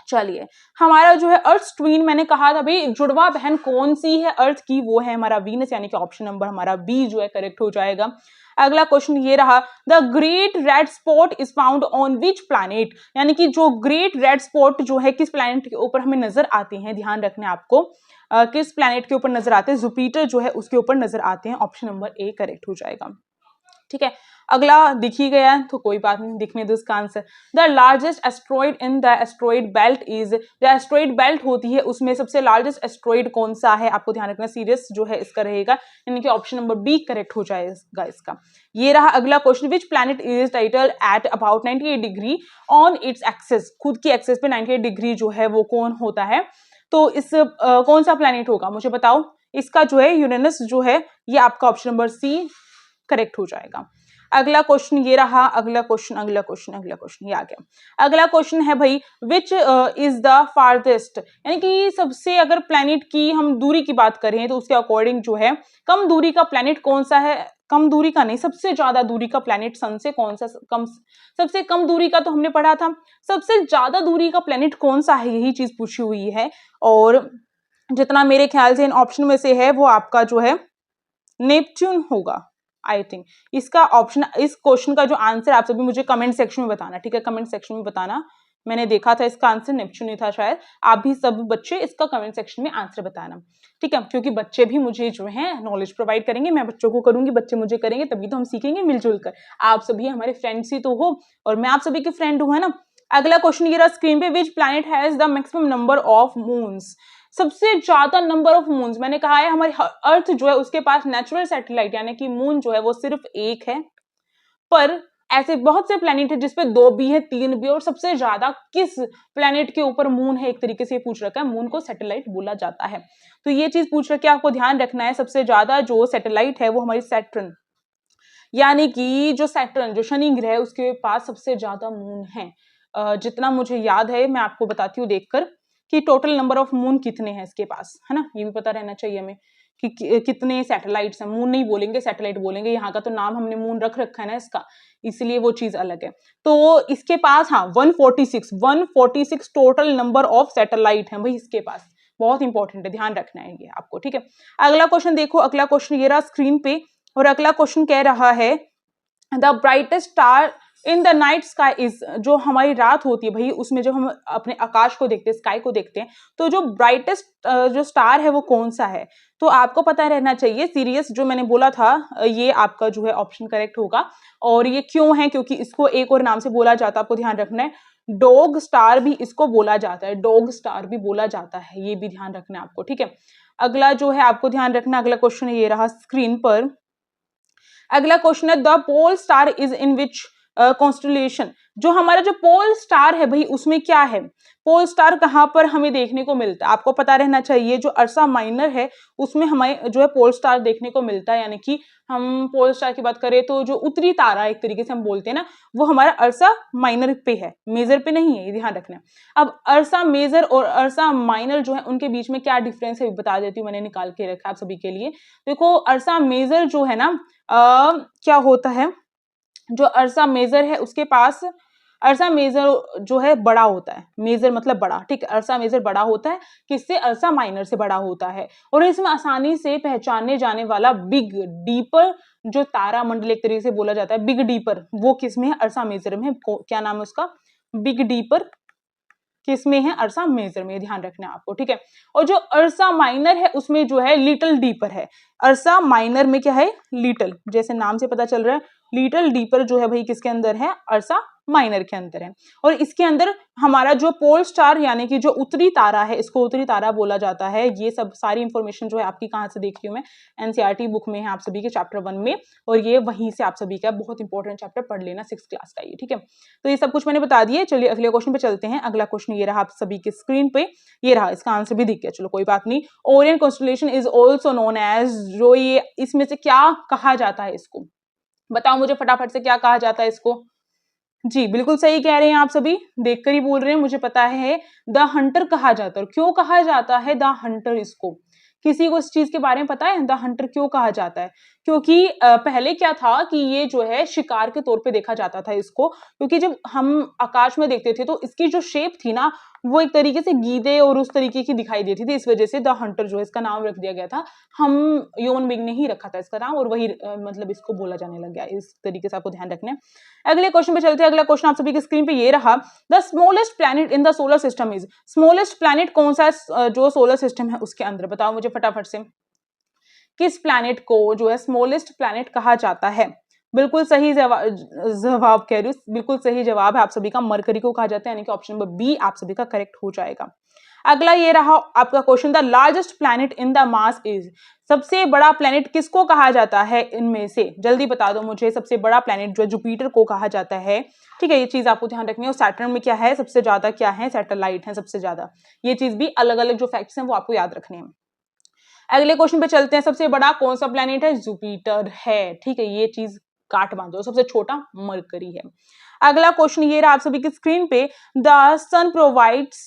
चलिए, हमारा जो है अर्थ ट्विन, मैंने कहा था भाई जुड़वा बहन कौन सी है अर्थ की, वो है हमारा वीनस, यानी कि ऑप्शन नंबर हमारा बी जो है करेक्ट हो जाएगा। अगला क्वेश्चन ये रहा, the great red spot is found on which planet, यानी कि जो ग्रेट रेड स्पॉट जो है किस प्लैनेट के ऊपर हमें नजर आते हैं, ध्यान रखना है आपको, किस प्लैनेट के ऊपर नजर आते हैं, जुपिटर जो है उसके ऊपर नजर आते हैं, ऑप्शन नंबर ए करेक्ट हो जाएगा, ठीक है। अगला दिख ही गया है तो कोई बात नहीं, दिखने दो इसका answer. The largest asteroid in the asteroid belt is, जो एस्ट्रॉइड बेल्ट होती है उसमें सबसे लार्जेस्ट एस्ट्रॉइड कौन सा है, आपको ध्यान रखना, सीरियस जो है इसका रहेगा, यानी कि ऑप्शन नंबर बी करेक्ट हो जाएगा इसका। ये रहा अगला question, which planet is title at about 98 degree on its axis, खुद की एक्सेस पे 98 डिग्री जो है वो कौन होता है, तो इस कौन सा प्लैनेट होगा मुझे बताओ। इसका जो है यूरेनस जो है, ये आपका ऑप्शन नंबर सी करेक्ट हो जाएगा। अगला क्वेश्चन ये रहा, अगला क्वेश्चन ये आ गया। अगला क्वेश्चन है भाई, विच इज द फारदेस्ट, यानी कि सबसे अगर प्लैनेट की हम दूरी की बात करें तो उसके अकॉर्डिंग जो है कम दूरी का प्लैनेट कौन सा है, कम दूरी का नहीं, सबसे ज्यादा दूरी का प्लैनेट सन से कौन सा, सबसे कम दूरी का तो हमने पढ़ा था, सबसे ज्यादा दूरी का प्लैनेट कौन सा है, यही चीज पूछी हुई है। और जितना मेरे ख्याल से इन ऑप्शन में से है वो आपका जो है नेपच्यून होगा, आई थिंक। इसका ऑप्शन, इस क्वेश्चन का जो आंसर आप सभी मुझे कमेंट सेक्शन में बताना, ठीक है, कमेंट सेक्शन में बताना। मैंने देखा था इसका आंसर नेपच्यून ही था शायद, आप भी सब बच्चे इसका कमेंट सेक्शन में आंसर बताना, ठीक है, क्योंकि बच्चे भी मुझे जो है नॉलेज प्रोवाइड करेंगे, मैं बच्चों को करूंगी, बच्चे मुझे करेंगे, तभी तो हम सीखेंगे मिलजुल कर। आप सभी हमारे फ्रेंड्स ही तो हो और मैं आप सभी के फ्रेंड हूँ, है ना। अगला क्वेश्चन ये रहा स्क्रीन पे, which planet has the maximum number of moons, सबसे ज्यादा नंबर ऑफ मून्स, मैंने कहा है हमारी अर्थ जो है उसके पास नेचुरल सैटेलाइट यानी कि मून जो है वो सिर्फ एक है, पर ऐसे बहुत से प्लैनेट है जिसपे 2 भी है 3 भी, और सबसे ज्यादा किस प्लैनेट के ऊपर मून है, एक तरीके से पूछ रखा है, मून को सैटेलाइट बोला जाता है, तो ये चीज पूछ रखा है, आपको ध्यान रखना है। सबसे ज्यादा जो सैटेलाइट है वो हमारी सैटर्न, यानी कि जो सैटर्न जो शनि ग्रह है उसके पास सबसे ज्यादा मून है। जितना मुझे याद है मैं आपको बताती हूँ देखकर कि टोटल नंबर ऑफ मून कितने हैं इसके पास, है ना, ये भी पता रहना चाहिए हमें कि कितने सैटेलाइट्स हैं, मून नहीं बोलेंगे सैटेलाइट बोलेंगे, यहाँ का तो नाम हमने मून रख रखा है ना इसका, इसलिए वो चीज अलग है। तो इसके पास हाँ 146 टोटल नंबर ऑफ सैटेलाइट है भाई इसके पास, बहुत इंपॉर्टेंट है, ध्यान रखना है ये आपको, ठीक है। अगला क्वेश्चन देखो, अगला क्वेश्चन ये रहा स्क्रीन पे, और अगला क्वेश्चन कह रहा है the brightest star in the night sky is, जो हमारी रात होती है भाई उसमें जब हम अपने आकाश को देखते हैं, स्काई को देखते हैं, तो जो ब्राइटेस्ट जो स्टार है वो कौन सा है? तो आपको पता रहना चाहिए, सीरियस जो मैंने बोला था ये आपका जो है ऑप्शन करेक्ट होगा। और ये क्यों है? क्योंकि इसको एक और नाम से बोला जाता है, आपको ध्यान रखना है, डॉग स्टार भी इसको बोला जाता है, डॉग स्टार भी बोला जाता है, ये भी ध्यान रखना है आपको, ठीक है। अगला जो है आपको ध्यान रखना, अगला क्वेश्चन ये रहा स्क्रीन पर। अगला क्वेश्चन है the pole star is in which constellation, जो हमारा जो पोल स्टार है भाई उसमें क्या है? पोल स्टार कहाँ पर हमें देखने को मिलता है? आपको पता रहना चाहिए, जो अर्सा माइनर है उसमें हमें जो है पोल स्टार देखने को मिलता है, यानी कि हम पोल स्टार की बात करें तो जो उत्तरी तारा एक तरीके से हम बोलते हैं ना, वो हमारा अर्सा माइनर पे है, मेजर पे नहीं है, ये ध्यान रखना है। अब अर्सा मेजर और अर्सा माइनर जो है उनके बीच में क्या डिफरेंस है बता देती हूँ, मैंने निकाल के रखा आप सभी के लिए। देखो अर्सा मेजर जो है ना क्या होता है, जो अर्सा मेजर है उसके पास, अर्सा मेजर जो है बड़ा होता है, मेजर मतलब बड़ा, ठीक है, अर्सा मेजर बड़ा होता है, किससे? अर्सा माइनर से बड़ा होता है। और इसमें आसानी से पहचाने जाने वाला बिग डीपर जो तारा मंडल एक तरीके से बोला जाता है, बिग डीपर, वो किसमें है? अर्सा मेजर में है। क्या नाम है उसका? बिग डीपर किसमें है? अर्सा मेजर में, ध्यान रखना है आपको, ठीक है। और जो अर्सा माइनर है उसमें जो है लिटिल डीपर है। अर्सा माइनर में क्या है? लिटिल, जैसे नाम से पता चल रहा है, लिटिल डीपर जो है भाई किसके अंदर है? अर्सा माइनर के अंदर है। और इसके अंदर हमारा जो पोल स्टार यानी कि जो उत्तरी तारा है, इसको उत्तरी तारा बोला जाता है। ये सब सारी इंफॉर्मेशन जो है आपकी कहाँ से देख रही हूँ मैं? एनसीईआरटी बुक में है आप सभी के चैप्टर 1 में, और ये वहीं से आप सभी का बहुत इंपॉर्टेंट चैप्टर पढ़ लेना 6th क्लास का, ये ठीक है। तो ये सब कुछ मैंने बता दिया। चलिए अगले क्वेश्चन पे चलते हैं। अगला क्वेश्चन ये रहा आप सभी के स्क्रीन पे, ये रहा, इसका आंसर भी दिख गया, चलो कोई बात नहीं। Orion constellation is also known as, जो ये इसमें से क्या कहा जाता है इसको? बताओ मुझे फटाफट से, क्या कहा जाता है इसको? जी बिल्कुल सही कह रहे हैं आप सभी, देखकर ही बोल रहे हैं, मुझे पता है, द हंटर कहा जाता है। क्यों कहा जाता है द हंटर इसको? किसी को इस चीज के बारे में पता है द हंटर क्यों कहा जाता है? क्योंकि पहले क्या था कि ये जो है शिकार के तौर पे देखा जाता था इसको, क्योंकि जब हम आकाश में देखते थे तो इसकी जो शेप थी ना, वो एक तरीके से गीदे और उस तरीके की दिखाई देती थी, इस वजह से द हंटर जो है इसका नाम रख दिया गया था। हम ह्यूमन बीइंग ने ही रखा था इसका नाम, और वही मतलब इसको बोला जाने लग गया, इस तरीके से आपको ध्यान रखना है। अगले क्वेश्चन पे चलते हैं। अगला क्वेश्चन आप सभी की स्क्रीन पे ये रहा, the smallest planet in the solar system is, smallest planet कौन सा है जो सोलर सिस्टम है उसके अंदर? बताओ मुझे फटाफट से, किस प्लैनेट को जो है स्मॉलेस्ट प्लैनेट कहा जाता है? बिल्कुल सही जवाब कह रही हूँ, बिल्कुल सही जवाब है आप सभी का, मरकरी को कहा जाता है, यानी कि ऑप्शन नंबर बी आप सभी का करेक्ट हो जाएगा। अगला ये रहा आपका question, the largest planet in the mass is, सबसे बड़ा प्लैनेट किसको कहा जाता है इनमें से? जल्दी बता दो मुझे, सबसे बड़ा प्लैनेट जो है जुपिटर को कहा जाता है, ठीक है, ये चीज आपको ध्यान रखनी है। और सैटर्न में क्या है? सबसे ज्यादा क्या है? सैटेलाइट है सबसे ज्यादा। ये चीज भी अलग अलग जो फैक्ट्स हैं वो आपको याद रखने हैं। अगले क्वेश्चन पे चलते हैं, सबसे बड़ा कौन सा प्लैनेट है? जुपिटर है, ठीक है, ये चीज काट बांधो। सबसे छोटा मरकरी है। अगला क्वेश्चन ये रहा आप सभी की स्क्रीन पे, the sun provides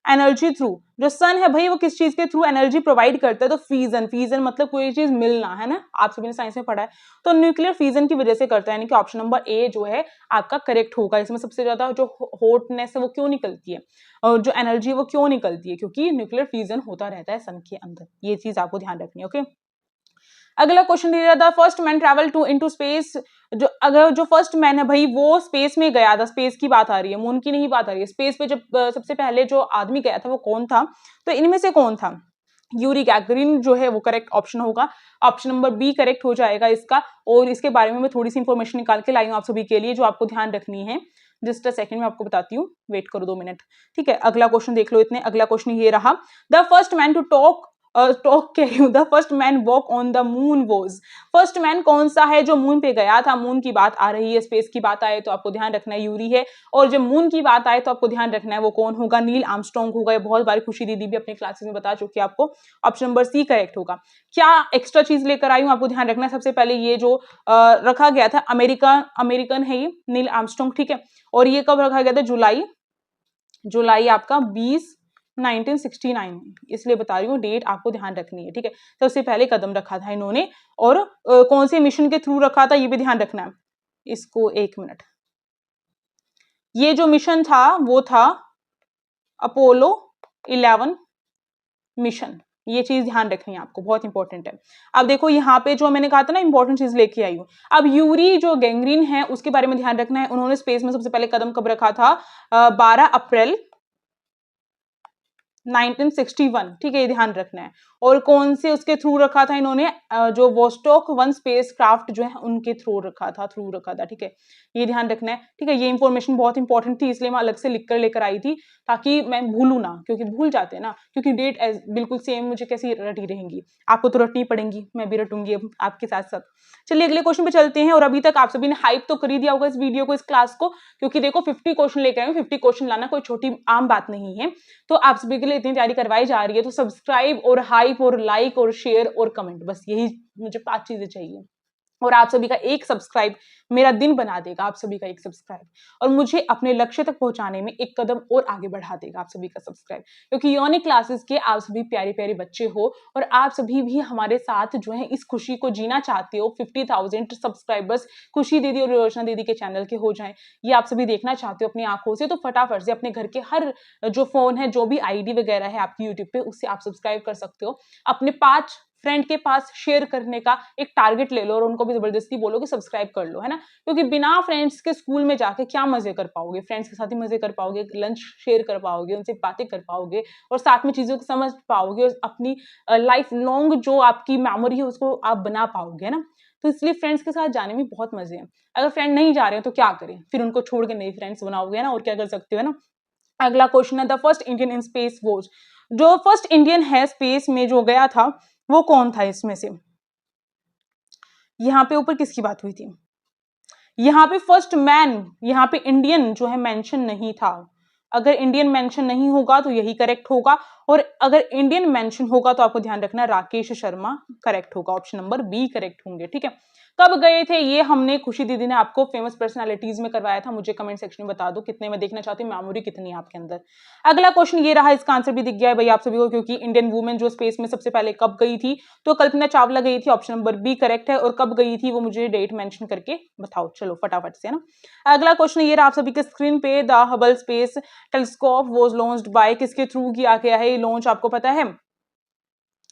energy through, जो सन है भाई वो किस चीज के थ्रू एनर्जी प्रोवाइड करता है? तो फीजन, फीजन मतलब कोई चीज मिलना, है ना, आप सभी ने साइंस में पढ़ा है, तो न्यूक्लियर फीजन की वजह से करता है, यानी कि ऑप्शन नंबर ए जो है आपका करेक्ट होगा। इसमें सबसे ज्यादा जो हॉटनेस है वो क्यों निकलती है, और जो एनर्जी है वो क्यों निकलती है? क्योंकि न्यूक्लियर फीजन होता रहता है सन के अंदर, ये चीज आपको ध्यान रखनी है, ओके। अगला क्वेश्चन दिया था, first man travel to into space, जो अगर जो फर्स्ट मैन है भाई वो स्पेस में गया था, स्पेस की बात आ रही है, मून की नहीं बात आ रही है, स्पेस पे जब सबसे पहले जो आदमी गया था वो कौन था? तो इनमें से कौन था? यूरी गैगरिन जो है वो करेक्ट ऑप्शन होगा, ऑप्शन नंबर बी करेक्ट हो जाएगा इसका। और इसके बारे में मैं थोड़ी सी इंफॉर्मेशन निकाल के लाई हूँ आप सभी के लिए, जो आपको ध्यान रखनी है। जस्ट अ सेकंड में आपको बताती हूँ, वेट करो 2 मिनट, ठीक है। अगला क्वेश्चन देख लो इतने। अगला क्वेश्चन ये रहा, the first man to the first man walk on the moon was, first man कौन सा है जो मून पे गया था? मून की बात आ रही है, स्पेस की बात आए तो आपको ध्यान रखना है यूरी है, और जब मून की बात आए तो आपको ध्यान रखना है वो कौन होगा? नील आर्मस्ट्रांग होगा। ये बहुत बार खुशी दीदी भी अपने क्लासेस में बता चुकी है आपको, ऑप्शन नंबर सी करेक्ट होगा। क्या एक्स्ट्रा चीज लेकर आई हूँ आपको ध्यान रखना है। सबसे पहले ये जो रखा गया था, अमेरिकन है ये नील आर्मस्ट्रांग, ठीक है, और ये कब रखा गया था? जुलाई आपका 1969, इसलिए बता रही हूँ डेट आपको ध्यान रखनी है, ठीक है। तो उससे पहले कदम रखा था इन्होंने, और कौन से मिशन के थ्रू रखा था ये भी ध्यान रखना है। इसको 1 मिनट, ये जो मिशन था वो था अपोलो 11 मिशन, ये चीज ध्यान रखनी है आपको, बहुत इंपॉर्टेंट है। अब देखो यहाँ पे जो मैंने कहा था ना इंपॉर्टेंट चीज लेके आई हूँ। अब यूरी जो गैंग्रीन है उसके बारे में ध्यान रखना है। उन्होंने स्पेस में सबसे पहले कदम कब रखा था? 12 अप्रैल 1961, ठीक है, ये ध्यान रखना है। और कौन से उसके थ्रू रखा था इन्होंने? जो वोस्टॉक 1 स्पेस क्राफ्ट जो है उनके थ्रू रखा था, ठीक है, ये ध्यान रखना है, ठीक है। ये इंफॉर्मेशन बहुत इंपॉर्टेंट थी, इसलिए मैं अलग से लिख कर लेकर आई थी ताकि मैं भूलू ना, क्योंकि भूल जाते हैं ना, क्योंकि डेट बिल्कुल सेम मुझे कैसी रटी रहेंगी, आपको तो रटनी पड़ेंगी, मैं भी रटूंगी अब आपके साथ साथ। चलिए अगले क्वेश्चन पे चलते हैं। और अभी तक आप सभी ने हाइप तो कर ही दिया होगा इस वीडियो को, इस क्लास को, क्योंकि देखो 50 क्वेश्चन लेकर आए, 50 क्वेश्चन लाना कोई छोटी आम बात नहीं है। तो आप सभी के लिए इतनी तैयारी करवाई जा रही है, तो सब्सक्राइब और हाइप और लाइक और शेयर और कमेंट, बस यही मुझे 5 चीजें चाहिए। और आप सभी का एक सब्सक्राइब मेरा दिन बना देगा, आप सभी का एक सब्सक्राइब, और मुझे अपने लक्ष्य तक पहुंचाने में एक कदम और आगे बढ़ा देगा आप सभी का सब्सक्राइब, क्योंकि यूनिक क्लासेस के आप सभी प्यारे प्यारे बच्चे हो और आप सभी भी हमारे साथ जो है इस खुशी को जीना चाहते हो। 50,000 सब्सक्राइबर्स खुशी दीदी और रोशना दीदी के चैनल के हो जाएं, ये आप सभी देखना चाहते हो अपनी आंखों से, तो फटाफट से अपने घर के हर जो फोन है, जो भी आईडी वगैरह है आपकी यूट्यूब पे, उससे आप सब्सक्राइब कर सकते हो। अपने 5 फ्रेंड के पास शेयर करने का एक टारगेट ले लो और उनको भी जबरदस्ती बोलो कि सब्सक्राइब कर लो, है ना, क्योंकि बिना फ्रेंड्स के स्कूल में जाके क्या मजे कर पाओगे? फ्रेंड्स के साथ ही मजे कर पाओगे, लंच शेयर कर पाओगे, उनसे बातें कर पाओगे और साथ में चीजों को समझ पाओगे और अपनी लाइफ लॉन्ग जो आपकी मेमोरी है उसको आप बना पाओगे, है ना। तो इसलिए फ्रेंड्स के साथ जाने में बहुत मजे हैं। अगर फ्रेंड नहीं जा रहे हैं तो क्या करें? फिर उनको छोड़ के नए फ्रेंड्स बनाओगे, ना, और क्या कर सकते हो, है ना। अगला क्वेश्चन है, the first Indian in space was, जो फर्स्ट इंडियन है स्पेस में जो गया था वो कौन था इसमें से? यहां पे ऊपर किसकी बात हुई थी? यहाँ पे फर्स्ट मैन, यहाँ पे इंडियन जो है मेंशन नहीं था। अगर इंडियन मेंशन नहीं होगा तो यही करेक्ट होगा, और अगर इंडियन मेंशन होगा तो आपको ध्यान रखना राकेश शर्मा करेक्ट होगा, ऑप्शन नंबर बी करेक्ट होंगे, ठीक है। कब गए थे ये हमने, खुशी दीदी ने आपको फेमस पर्सनालिटीज में करवाया था। मुझे कमेंट सेक्शन में बता दो कितने में देखना चाहते हैं, मेमोरी कितनी है आपके अंदर। अगला क्वेश्चन ये रहा, इसका आंसर भी दिख गया है भाई आप सभी को, क्योंकि इंडियन वुमेन जो स्पेस में सबसे पहले कब गई थी, तो कल्पना चावला गई थी, ऑप्शन नंबर बी करेक्ट है। और कब गई थी वो मुझे डेट मेंशन करके बताओ, चलो फटाफट से, है ना। अगला क्वेश्चन ये रहा आप सभी के स्क्रीन पे, the Hubble space telescope was launched by, किसके थ्रू किया गया है ये लॉन्च, आपको पता है?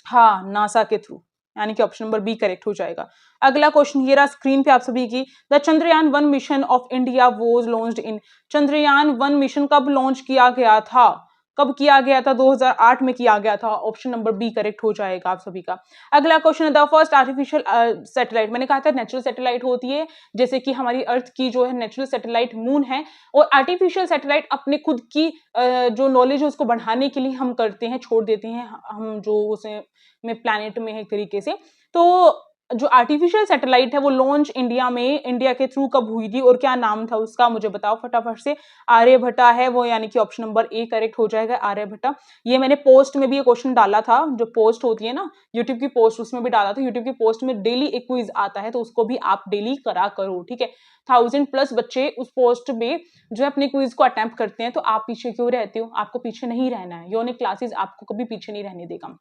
हाँ, नासा के थ्रू, यानी कि ऑप्शन नंबर बी करेक्ट हो जाएगा। अगला क्वेश्चन ये रहा स्क्रीन पे आप सभी की, the Chandrayaan 1 mission of India was launched in, Chandrayaan 1 mission कब लॉन्च किया गया था? कब किया गया था? 2008 में किया गया था, ऑप्शन नंबर बी करेक्ट हो जाएगा आप सभी का। अगला क्वेश्चन है, द फर्स्ट आर्टिफिशियल सैटेलाइट, मैंने कहा था नेचुरल सैटेलाइट होती है, जैसे कि हमारी अर्थ की जो है नेचुरल सैटेलाइट मून है, और आर्टिफिशियल सैटेलाइट अपने खुद की जो नॉलेज है उसको बढ़ाने के लिए हम करते हैं, छोड़ देते हैं हम जो उसे में प्लैनेट में है एक तरीके से। तो जो आर्टिफिशियल सैटेलाइट है वो लॉन्च इंडिया में, इंडिया के थ्रू कब हुई थी और क्या नाम था उसका, मुझे बताओ फटाफट से। आर्यभट्टा है वो, यानी कि ऑप्शन नंबर ए करेक्ट हो जाएगा, आर्यभट्टा। ये मैंने पोस्ट में भी ये क्वेश्चन डाला था, जो पोस्ट होती है ना यूट्यूब की पोस्ट, उसमें भी डाला था। यूट्यूब की पोस्ट में डेली एक क्विज आता है, तो उसको भी आप डेली करा करो, ठीक है। 1000+ बच्चे उस पोस्ट में जो है अपने क्विज को अटेम्प्ट करते हैं, तो आप पीछे क्यों रहते हो? आपको पीछे नहीं रहना है, यूनिक क्लासेस आपको कभी पीछे नहीं रहने देगा,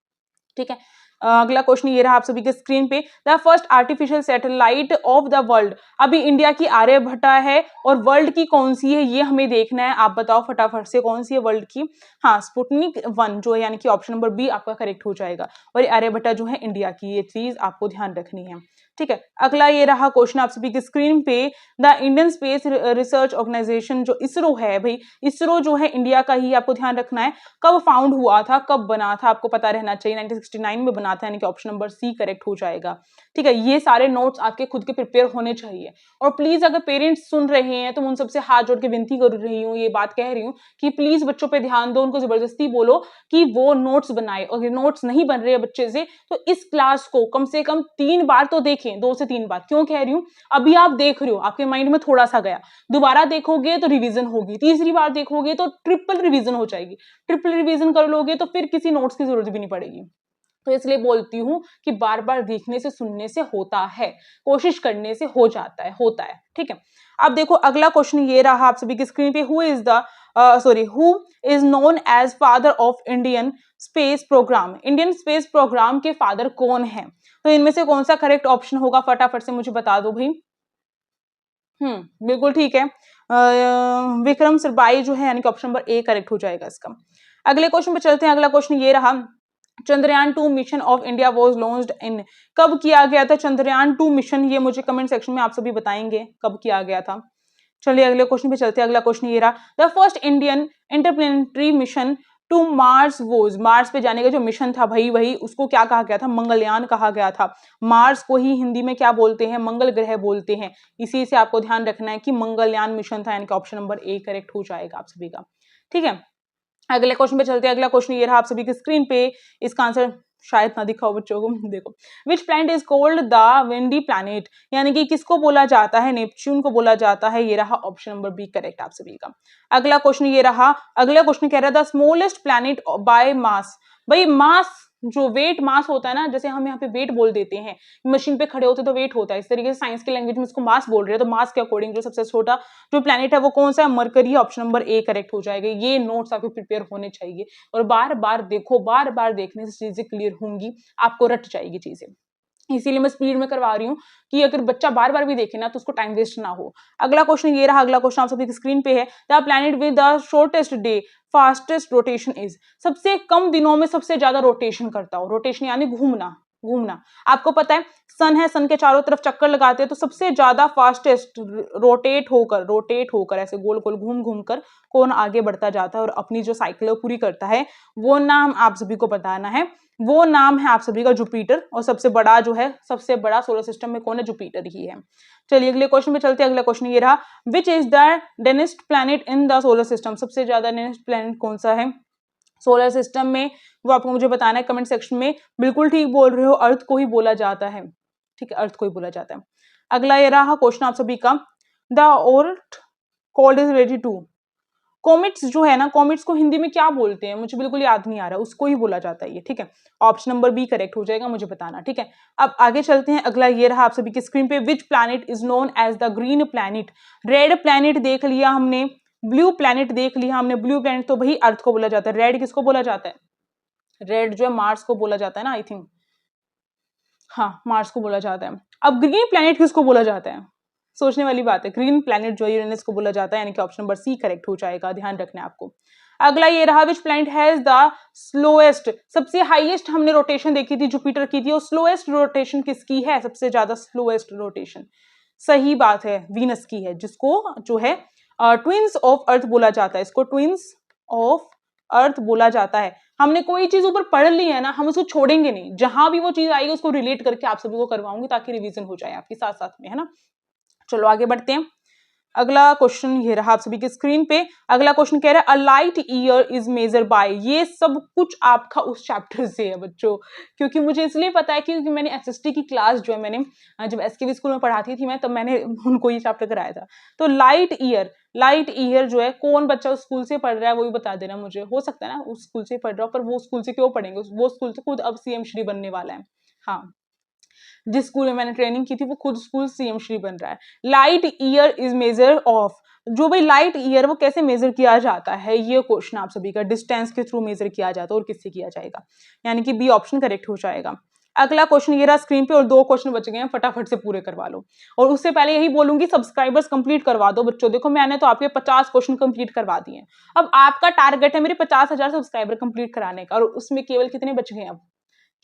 ठीक है। अगला क्वेश्चन ये रहा आप सभी के स्क्रीन पे, the first artificial satellite of the world, अभी इंडिया की आर्यभट्टा है और वर्ल्ड की कौन सी है ये हमें देखना है, आप बताओ फटाफट से कौन सी है वर्ल्ड की। हाँ, स्पुतनिक 1 जो है, यानी कि ऑप्शन नंबर बी आपका करेक्ट हो जाएगा, और आर्यभट्टा जो है इंडिया की, ये चीज आपको ध्यान रखनी है, ठीक है। अगला ये रहा क्वेश्चन आप सभी के स्क्रीन पे, the Indian space research organisation जो इसरो है भाई, इसरो जो है इंडिया का ही, आपको ध्यान रखना है। कब फाउंड हुआ था, कब बना था, आपको पता रहना चाहिए। 1969 में बना था, यानी कि ऑप्शन नंबर सी करेक्ट हो जाएगा, ठीक है। ये सारे नोट्स आपके खुद के प्रिपेयर होने चाहिए। और प्लीज अगर पेरेंट्स सुन रहे हैं तो मैं उन सबसे हाथ जोड़ के विनती कर रही हूँ, ये बात कह रही हूँ कि प्लीज बच्चों पे ध्यान दो, उनको जबरदस्ती बोलो कि वो नोट्स बनाए, और नोट्स नहीं बन रहे हैं बच्चे से तो इस क्लास को कम से कम 3 बार तो देखें, 2 से 3 बार। क्यों कह रही हूँ? अभी आप देख रहे हो, आपके माइंड में थोड़ा सा गया, दोबारा देखोगे तो रिवीजन होगी, तीसरी बार देखोगे तो ट्रिपल रिवीजन हो जाएगी, ट्रिपल रिवीजन कर लोगे तो फिर किसी नोट्स की जरूरत भी नहीं पड़ेगी। तो इसलिए बोलती हूँ कि बार बार देखने से, सुनने से होता है, कोशिश करने से हो जाता है, होता है, ठीक है। अब देखो अगला क्वेश्चन ये रहा आप सभी की स्क्रीन पे, who is known as father of Indian space programme, Indian space programme के फादर कौन है? तो इनमें से कौन सा करेक्ट ऑप्शन होगा, फटाफट से मुझे बता दो भाई। बिल्कुल ठीक है, विक्रम सरबाई जो है, यानी कि ऑप्शन नंबर ए करेक्ट हो जाएगा इसका। अगले क्वेश्चन पे चलते हैं। अगला क्वेश्चन ये रहा, Chandrayaan-2 mission of India was launched in, कब किया गया था चंद्रयान-2 मिशन, ये मुझे कमेंट सेक्शन में आप सभी बताएंगे कब किया गया था। चलिए अगले क्वेश्चन पे चलते हैं। अगला क्वेश्चन ये रहा, the first Indian interplanetary mission to Mars was, Mars पे जाने का जो मिशन था भाई वही उसको क्या कहा गया था, मंगलयान कहा गया था। मार्स को ही हिंदी में क्या बोलते हैं, मंगल ग्रह बोलते हैं। इसी से आपको ध्यान रखना है कि मंगलयान मिशन था, यानी कि ऑप्शन नंबर ए करेक्ट हो जाएगा आप सभी का। ठीक है, अगले क्वेश्चन पे चलते हैं। अगला क्वेश्चन ये रहा आप सभी की स्क्रीन पे, इसका आंसर शायद ना दिखा हो बच्चों को, देखो, विच planet is called the windy planet, यानी कि किसको बोला जाता है, नेपच्यून को बोला जाता है। ये रहा ऑप्शन नंबर बी करेक्ट आप सभी का। अगला क्वेश्चन ये रहा, अगला क्वेश्चन कह रहा था the smallest planet by mass, भाई मास जो वेट मास होता है ना, जैसे हम यहाँ पे वेट बोल देते हैं, मशीन पे खड़े होते तो वेट होता है, इस तरीके से साइंस की लैंग्वेज में इसको मास बोल रहे हैं। तो मास के अकॉर्डिंग जो सबसे छोटा जो प्लैनेट है वो कौन सा है, mercury, option number A correct हो जाएगा। ये नोट्स आपको प्रिपेयर होने चाहिए और बार बार देखो, बार बार देखने से चीजें क्लियर होंगी, आपको रट जाएगी चीजें, इसीलिए मैं स्पीड में करवा रही हूँ कि अगर बच्चा बार बार भी देखे ना तो उसको टाइम वेस्ट ना हो। अगला क्वेश्चन ये रहा, अगला क्वेश्चन आप सभी की स्क्रीन पे है, the planet with the shortest day fastest rotation is, सबसे कम दिनों में सबसे ज्यादा रोटेशन करता हो, रोटेशन यानी घूमना, घूमना। आपको पता है सन है, सन के चारों तरफ चक्कर लगाते हैं, तो सबसे ज्यादा फास्टेस्ट रोटेट होकर ऐसे गोल गोल घूम घूम कर कौन आगे बढ़ता जाता है और अपनी जो साइकिल पूरी करता है, वो नाम आप सभी को बताना है। वो नाम है आप सभी का जुपिटर, और सबसे बड़ा जो है, सबसे बड़ा सोलर सिस्टम में कौन है, जुपिटर ही है। चलिए अगले क्वेश्चन पे चलते हैं। अगला क्वेश्चन ये रहा, which is the densest planet in the solar system, सबसे ज्यादा डेंसेस्ट प्लैनेट कौन सा है सोलर सिस्टम में, वो आपको मुझे बताना है कमेंट सेक्शन में। बिल्कुल ठीक बोल रहे हो, अर्थ को ही बोला जाता है, ठीक है, अर्थ को ही बोला जाता है। अगला ये रहा क्वेश्चन आप सभी का, the earth called is ready to, comets जो है ना, कॉमेट्स को हिंदी में क्या बोलते हैं, मुझे बिल्कुल याद नहीं आ रहा, उसको ही बोला जाता है ये, ठीक है, ऑप्शन नंबर बी करेक्ट हो जाएगा, मुझे बताना, ठीक है। अब आगे चलते हैं। अगला ये रहा आप सभी की स्क्रीन पे, which planet is known as the green planet, red planet देख लिया हमने, ब्लू प्लैनेट देख लिया हमने, ब्लू प्लैनेट तो भाई अर्थ को बोला जाता है, रेड किसको बोला जाता है, रेड जो है मार्स को बोला जाता है ना, आई थिंक, हाँ मार्स को बोला जाता है। अब ग्रीन प्लैनेट किसको बोला जाता है, सोचने वाली बात है, ग्रीन प्लैनेट जो यूरेनस को बोला जाता है, यानी कि ऑप्शन नंबर सी करेक्ट हो जाएगा, ध्यान रखना है आपको। अगला ये रहा, which planet has the slowest, सबसे हाईएस्ट हमने रोटेशन देखी थी, जुपिटर की थी, और स्लोएस्ट रोटेशन किसकी है, सबसे ज्यादा स्लोएस्ट रोटेशन, सही बात है, वीनस की है, जिसको जो है ट्विंस ऑफ अर्थ बोला जाता है, इसको ट्विंस ऑफ अर्थ बोला जाता है। हमने कोई चीज ऊपर पढ़ ली है ना, हम उसको छोड़ेंगे नहीं, जहां भी वो चीज आएगी उसको रिलेट करके आप सभी को करवाऊंगी, ताकि रिवीजन हो जाए आपके साथ साथ में, है ना। चलो आगे बढ़ते हैं। अगला क्वेश्चन ये रहा आप सभी की स्क्रीन पे। अगला क्वेश्चन कह रहा है, a light year is measure by, ये सब कुछ आपका उस चैप्टर से है बच्चों, क्योंकि मुझे इसलिए पता है क्योंकि मैंने एसएसटी की क्लास जो है, मैंने जब एसकेवी स्कूल में पढ़ाती थी मैं, तब मैंने उनको ये चैप्टर कराया था। तो लाइट ईयर जो है, कौन बच्चा उस स्कूल से पढ़ रहा है वो भी बता देना मुझे, हो सकता है ना उस स्कूल से पढ़ रहा हो, पर वो स्कूल से क्यों पढ़ेंगे, वो स्कूल से खुद अब सीएम श्री बनने वाला है। हाँ, जिस स्कूल में मैंने ट्रेनिंग की थी वो खुद स्कूल सीएम श्री बन रहा है। Light year is measure of, जो भाई लाइट ईयर वो कैसे मेजर किया जाता है, ये क्वेश्चन आप सभी का, डिस्टेंस के थ्रू मेजर किया जाता है, और किससे किया जाएगा, यानी कि बी ऑप्शन करेक्ट हो जाएगा। अगला क्वेश्चन ये रहा स्क्रीन पे, और 2 क्वेश्चन बच गए हैं, फटाफट से पूरे करवा लो। और उससे पहले यही बोलूंगी, सब्सक्राइबर्स कंप्लीट करवा दो बच्चों, देखो मैंने तो आपके 50 क्वेश्चन कंप्लीट करवा दिए हैं, अब आपका टारगेट है मेरे 50,000 सब्सक्राइबर कंप्लीट कराने का, और उसमें केवल कितने बच गए, अब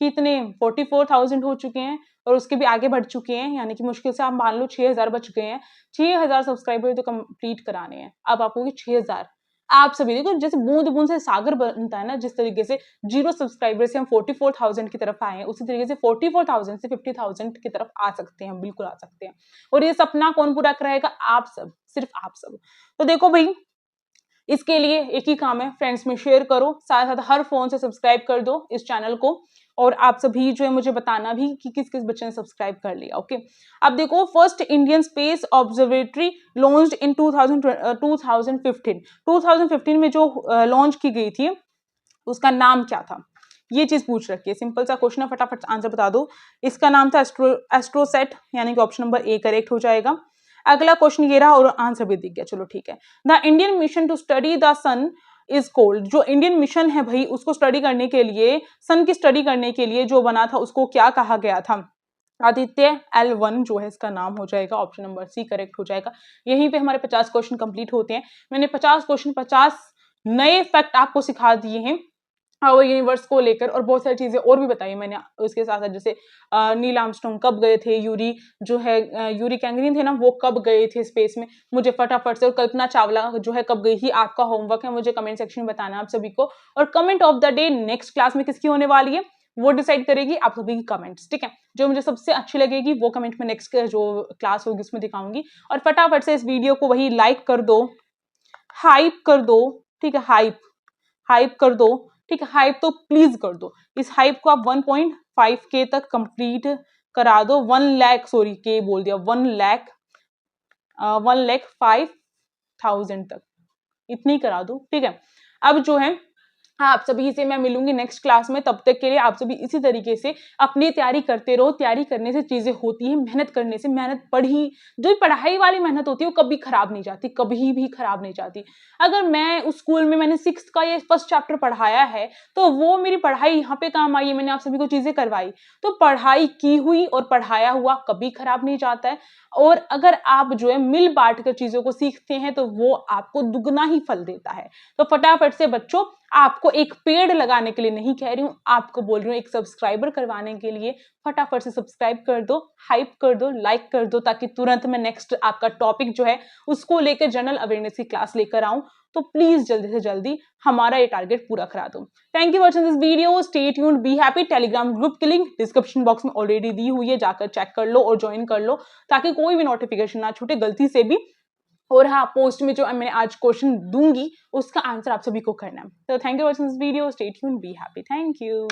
कितने 44,000 हो चुके हैं, और उसके भी आगे बढ़ चुके हैं, यानी कि मुश्किल से आप मान लो 6,000 बच गए हैं। 6,000 सब्सक्राइबर तो कंप्लीट कराने हैं, अब आपको 6,000, आप सभी देखो जैसे बूंद बूंद से सागर बनता है ना, जिस तरीके से 0 सब्सक्राइबर से हम 44,000 की तरफ आए हैं, उसी तरीके से 44,000 से 50,000 की तरफ आ सकते हैं, बिल्कुल आ सकते हैं। और ये सपना कौन पूरा कराएगा, आप सब, सिर्फ आप सब। तो देखो भाई, इसके लिए एक ही काम है, फ्रेंड्स में शेयर करो, साथ साथ हर फोन से सब्सक्राइब कर दो इस चैनल को, और आप सभी जो है मुझे बताना भी कि किस किस बच्चे ने सब्सक्राइब कर लिया। ओके, अब देखो, first Indian space observatory launched in 2015 में जो लॉन्च की गई थी उसका नाम क्या था, ये चीज पूछ रखी है, सिंपल सा क्वेश्चन है, फटाफट आंसर बता दो। इसका नाम था एस्ट्रोसेट, यानी कि ऑप्शन नंबर ए करेक्ट हो जाएगा। अगला क्वेश्चन ये रहा, और आंसर भी दिख गया, चलो ठीक है। The Indian mission to study the sun is called, जो इंडियन मिशन है भाई उसको स्टडी करने के लिए, सन की स्टडी करने के लिए जो बना था उसको क्या कहा गया था, आदित्य L1 जो है इसका नाम हो जाएगा, ऑप्शन नंबर सी करेक्ट हो जाएगा। यहीं पे हमारे 50 क्वेश्चन कंप्लीट होते हैं। मैंने 50 क्वेश्चन 50 नए फैक्ट आपको सिखा दिए हैं, आवर यूनिवर्स को लेकर और बहुत सारी चीजें और भी बताई मैंने उसके साथ साथ, जैसे नील आर्मस्ट्रॉन्ग कब गए थे, यूरी जो है यूरी गैंगरीन थे ना, वो कब गए थे स्पेस में, मुझे फटाफट से, और कल्पना चावला जो है कब गई थी, आपका होमवर्क है मुझे कमेंट सेक्शन में बताना आप सभी को। और comment of the day next class में किसकी होने वाली है वो डिसाइड करेगी आप सभी की कमेंट्स, ठीक है। जो मुझे सबसे अच्छी लगेगी वो कमेंट में नेक्स्ट जो क्लास होगी उसमें दिखाऊंगी। और फटाफट से इस वीडियो को वही लाइक कर दो, हाइप कर दो, ठीक है, हाइप कर दो, ठीक है, हाइप तो प्लीज कर दो। इस हाइप को आप 1.5K तक कंप्लीट करा दो, 1 लाख, सॉरी के बोल दिया, 1,05,000 तक, इतनी करा दो, ठीक है। अब जो है आप सभी से मैं मिलूंगी नेक्स्ट क्लास में, तब तक के लिए आप सभी इसी तरीके से अपनी तैयारी करते रहो। तैयारी करने से चीजें होती हैं, मेहनत करने से, मेहनत जो पढ़ाई वाली मेहनत होती है वो कभी खराब नहीं जाती, कभी भी खराब नहीं जाती। अगर मैं उस स्कूल में मैंने 6th का ये फर्स्ट चैप्टर पढ़ाया है तो वो मेरी पढ़ाई यहाँ पे काम आई है, मैंने आप सभी को चीजें करवाई, तो पढ़ाई की हुई और पढ़ाया हुआ कभी खराब नहीं जाता है। और अगर आप जो है मिल बांट कर चीजों को सीखते हैं तो वो आपको दुगना ही फल देता है। तो फटाफट से बच्चों, आपको एक पेड़ लगाने के लिए नहीं कह रही हूं, आपको बोल रही हूं एक सब्सक्राइबर करवाने के लिए। फटाफट से सब्सक्राइब कर दो, हाइप कर दो, लाइक कर दो, ताकि तुरंत मैं नेक्स्ट आपका टॉपिक जो है उसको लेकर जनरल अवेयरनेस की क्लास लेकर आऊं। तो प्लीज जल्दी से जल्दी हमारा ये टारगेट पूरा करा दो। Thank you watching this video, stay tuned, be happy. Telegram group की लिंक डिस्क्रिप्शन बॉक्स में ऑलरेडी दी हुई है, जाकर चेक कर लो और ज्वाइन कर लो, ताकि कोई भी नोटिफिकेशन ना छूटे गलती से भी। और हाँ, पोस्ट में जो मैंने आज क्वेश्चन दूंगी उसका आंसर आप सभी को करना है। तो thank you watching this video, stay tuned, be happy, thank you.